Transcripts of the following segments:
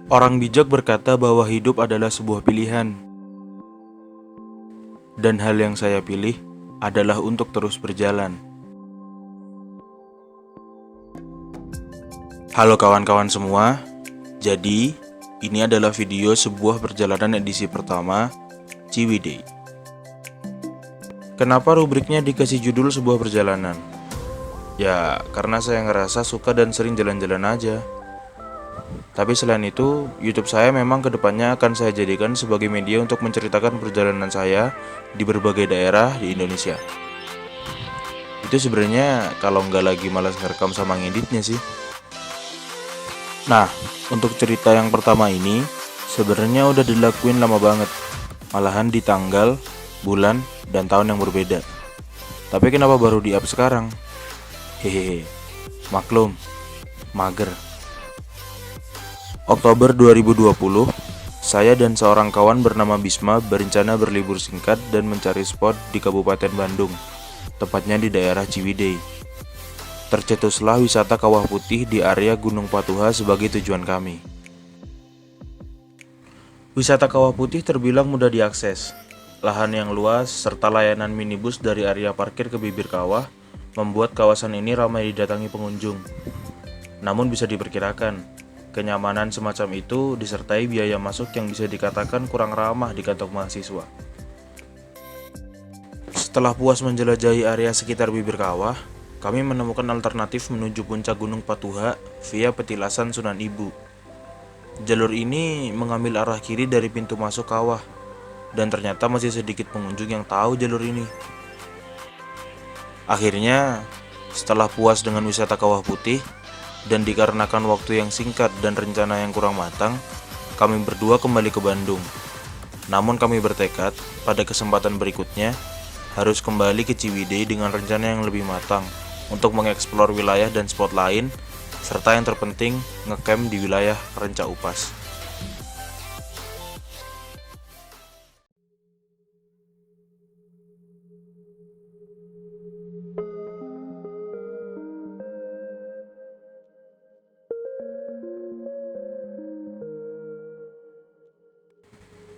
Orang bijak berkata bahwa hidup adalah sebuah pilihan, dan hal yang saya pilih adalah untuk terus berjalan. Halo kawan-kawan semua, jadi ini adalah video sebuah perjalanan edisi pertama Ciwidey. Kenapa rubriknya dikasih judul sebuah perjalanan? Ya, karena saya ngerasa suka dan sering jalan-jalan aja. Tapi selain itu, YouTube saya memang kedepannya akan saya jadikan sebagai media untuk menceritakan perjalanan saya di berbagai daerah di Indonesia. Itu sebenarnya kalau nggak lagi malas ngerekam sama ngeditnya sih. Nah, untuk cerita yang pertama ini, sebenarnya udah dilakuin lama banget. Malahan di tanggal, bulan, dan tahun yang berbeda. Tapi kenapa baru di-up sekarang? Hehehe, maklum, mager. Oktober 2020, saya dan seorang kawan bernama Bisma berencana berlibur singkat dan mencari spot di Kabupaten Bandung, tepatnya di daerah Ciwidey. Tercetuslah wisata Kawah Putih di area Gunung Patuha sebagai tujuan kami. Wisata Kawah Putih terbilang mudah diakses. Lahan yang luas serta layanan minibus dari area parkir ke bibir kawah membuat kawasan ini ramai didatangi pengunjung. Namun bisa diperkirakan, kenyamanan semacam itu disertai biaya masuk yang bisa dikatakan kurang ramah di kantong mahasiswa. Setelah puas menjelajahi area sekitar bibir kawah, kami menemukan alternatif menuju puncak Gunung Patuha via Petilasan Sunan Ibu. Jalur ini mengambil arah kiri dari pintu masuk kawah, dan ternyata masih sedikit pengunjung yang tahu jalur ini. Akhirnya, setelah puas dengan wisata Kawah Putih, dan dikarenakan waktu yang singkat dan rencana yang kurang matang, kami berdua kembali ke Bandung. Namun kami bertekad, pada kesempatan berikutnya, harus kembali ke Ciwidey dengan rencana yang lebih matang, untuk mengeksplor wilayah dan spot lain, serta yang terpenting, ngecamp di wilayah Renca Upas.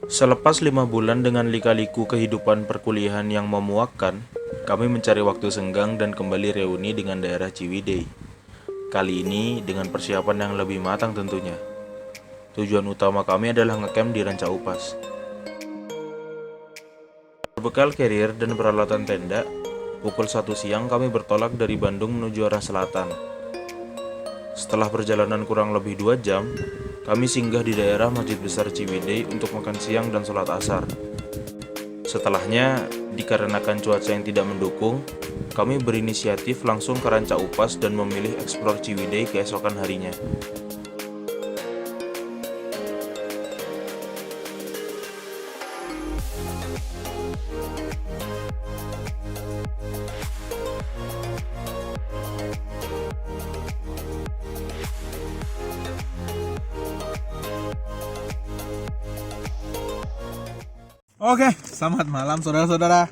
Selepas 5 bulan dengan lika-liku kehidupan perkuliahan yang memuakkan, kami mencari waktu senggang dan kembali reuni dengan daerah Ciwidey. Kali ini dengan persiapan yang lebih matang tentunya. Tujuan utama kami adalah ngecamp di Renca Upas. Berbekal carrier dan peralatan tenda, pukul 1 siang kami bertolak dari Bandung menuju arah selatan. Setelah perjalanan kurang lebih 2 jam, kami singgah di daerah Masjid Besar Ciwidey untuk makan siang dan sholat asar. Setelahnya, dikarenakan cuaca yang tidak mendukung, kami berinisiatif langsung ke Renca Upas dan memilih eksplor Ciwidey keesokan harinya. Oke, selamat malam saudara-saudara.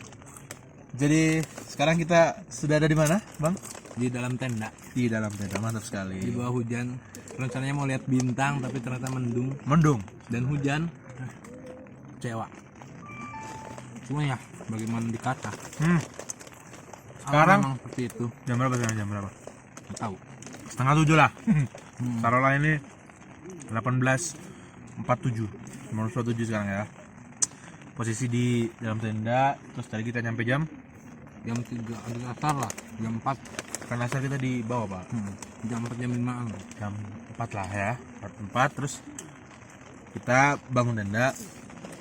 Jadi sekarang kita sudah ada di mana, Bang? Di dalam tenda, Di dalam tenda, mantap di sekali. bawah hujan. Rencananya mau lihat bintang tapi ternyata mendung Mendung. dan hujan. Kecewa. Cuma ya bagaimana dikata. Sekarang memang seperti itu. jam berapa sekarang? Jam berapa? Nggak tahu. Setengah 7 lah. Taruhlah ini 18.47. 18.47 sekarang ya. Posisi di dalam tenda, terus tadi kita nyampe jam Jam 3 ada asar lah. Jam 4. kan asal kita di bawah, Pak. Jam 4 jam 5. Jam 4 lah ya. 4 terus kita bangun tenda.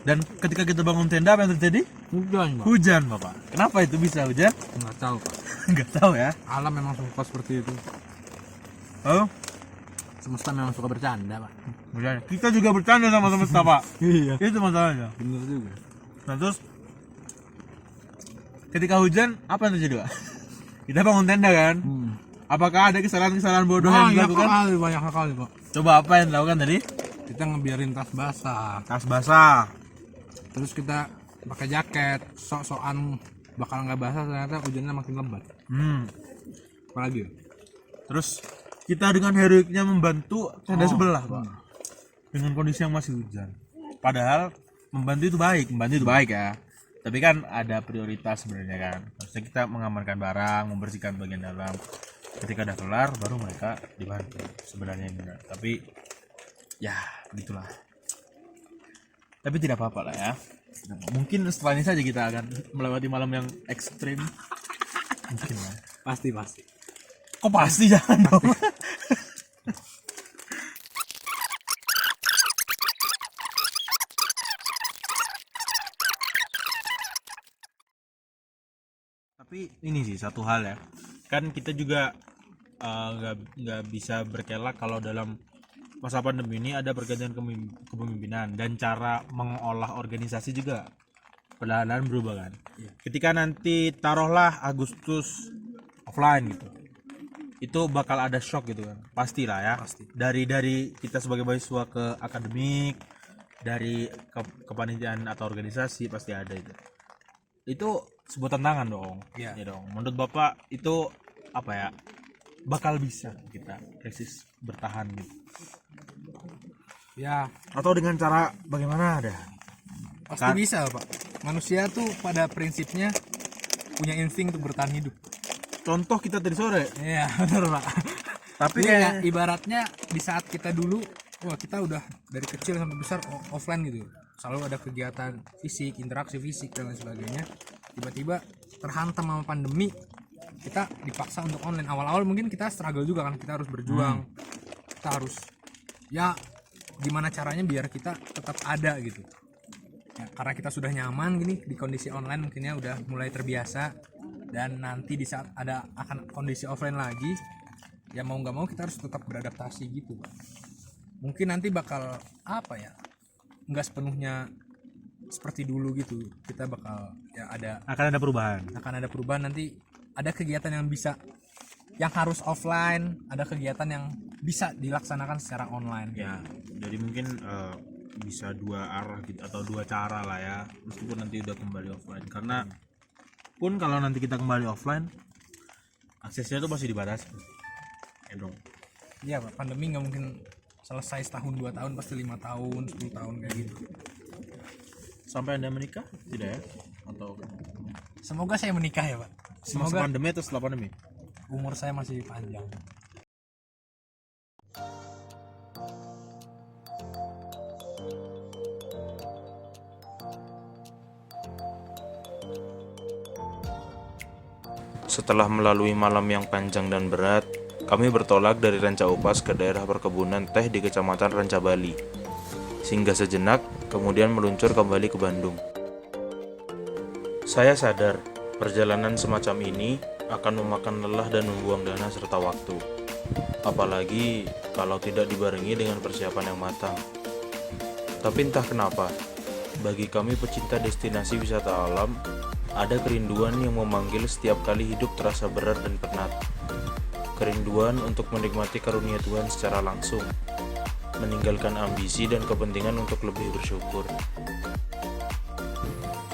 Dan ketika kita bangun tenda apa yang terjadi? Hujan, Pak. Hujan, Bapak. Kenapa itu bisa hujan? Nggak tahu, Pak. Nggak tahu ya. Alam memang suka seperti itu. Oh, Semesta memang suka bercanda, Pak. hujan. Kita juga bercanda sama semesta, Pak. Iya. Itu masalahnya. Bener juga. Nah, terus ketika hujan apa yang terjadi, Pak? Kita bangun tenda kan? Apakah ada kesalahan-kesalahan bodoh yang dilakukan? Banyak sekali, Pak. Coba apa yang dilakukan tadi? Kita ngebiarin tas basah. Tas basah. Terus kita pakai jaket, sok-sokan bakal nggak basah, ternyata hujannya makin lebat. Apalagi? Terus kita dengan heroiknya membantu tenda sebelah, Pak. dengan kondisi yang masih hujan. Padahal membantu itu baik ya. Tapi kan ada prioritas sebenarnya kan. Maksudnya kita mengamankan barang, membersihkan bagian dalam. Ketika udah kelar baru mereka dibantu sebenarnya ini. Tapi ya gitulah. Tapi tidak apa-apa lah ya. Mungkin setelah ini saja kita akan melewati malam yang ekstrim. Mungkin lah. Pasti. Kok pasti jangan dong. Tapi ini sih satu hal ya, kan kita juga nggak bisa berkelak kalau dalam masa pandemi ini ada pergantian kepemimpinan dan cara mengolah organisasi juga perlahan-lahan berubah kan. Ketika nanti taruhlah Agustus offline gitu, itu bakal ada shock gitu kan, pastilah ya. Pasti. Dari kita sebagai mahasiswa ke akademik, dari kepanitiaan atau organisasi pasti ada itu sebuah tantangan dong. Iya. Ya dong. Menurut Bapak itu apa ya? Bakal bisa kita eksis bertahan gitu. Ya, Atau dengan cara bagaimana ada? pasti bisa, Pak. Manusia tuh pada prinsipnya punya insting untuk bertahan hidup. Contoh kita tadi sore. Iya, benar, Pak. Tapi Ini kayak ya, ibaratnya di saat kita dulu, wah kita udah dari kecil sampai besar offline gitu. Selalu ada kegiatan fisik, interaksi fisik dan lain sebagainya. Tiba-tiba terhantam sama pandemi, kita dipaksa untuk online. Awal-awal mungkin kita struggle juga kan, kita harus berjuang. Kita harus ya gimana caranya biar kita tetap ada gitu. Ya, karena kita sudah nyaman gini di kondisi online, mungkinnya udah mulai terbiasa, dan nanti di saat ada akan kondisi offline lagi, ya mau nggak mau kita harus tetap beradaptasi gitu, Pak. Mungkin nanti bakal apa ya, nggak sepenuhnya seperti dulu gitu, kita bakal ya akan ada perubahan. akan ada perubahan. Nanti ada kegiatan yang harus offline, ada kegiatan yang bisa dilaksanakan secara online. Ya, jadi mungkin bisa dua arah gitu atau dua cara lah ya, meskipun nanti udah kembali offline. Karena pun kalau nanti kita kembali offline, aksesnya tuh masih dibatasi. Ya dong. Iya, Pak, pandemi nggak mungkin selesai setahun 2 tahun, pasti 5 tahun 10 tahun kayak gitu. Sampai Anda menikah tidak ya? Atau Semoga saya menikah ya, Pak. semasa Semoga pandemi atau setelah pandemi? umur saya masih panjang. Setelah melalui malam yang panjang dan berat, kami bertolak dari Ranca Upas ke daerah perkebunan teh di Kecamatan Ranca Bali. Singgah sejenak, kemudian meluncur kembali ke Bandung. Saya sadar, perjalanan semacam ini akan memakan lelah dan membuang dana serta waktu. Apalagi kalau tidak dibarengi dengan persiapan yang matang. Tapi entah kenapa, bagi kami pecinta destinasi wisata alam, ada kerinduan yang memanggil setiap kali hidup terasa berat dan penat. Kerinduan untuk menikmati karunia Tuhan secara langsung, meninggalkan ambisi dan kepentingan untuk lebih bersyukur.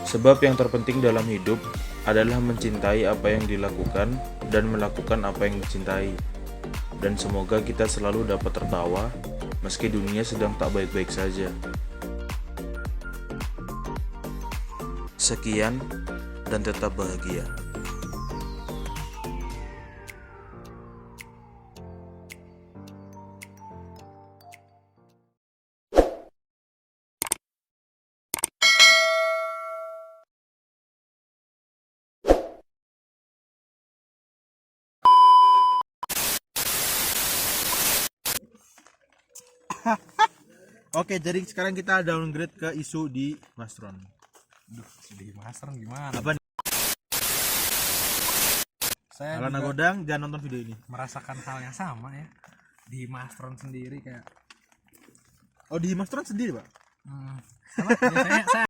Sebab yang terpenting dalam hidup adalah mencintai apa yang dilakukan dan melakukan apa yang dicintai. Dan semoga kita selalu dapat tertawa meski dunia sedang tak baik-baik saja. Sekian dan tetap bahagia. Oke, jadi sekarang kita downgrade ke isu di Mastron. Duh, sedih master gimana? Apa nih? Saya Alana juga Godang, jangan nonton video ini. merasakan hal yang sama ya. Di Mastron sendiri kayak Oh, di Mastron sendiri, Pak? apa, biasanya saya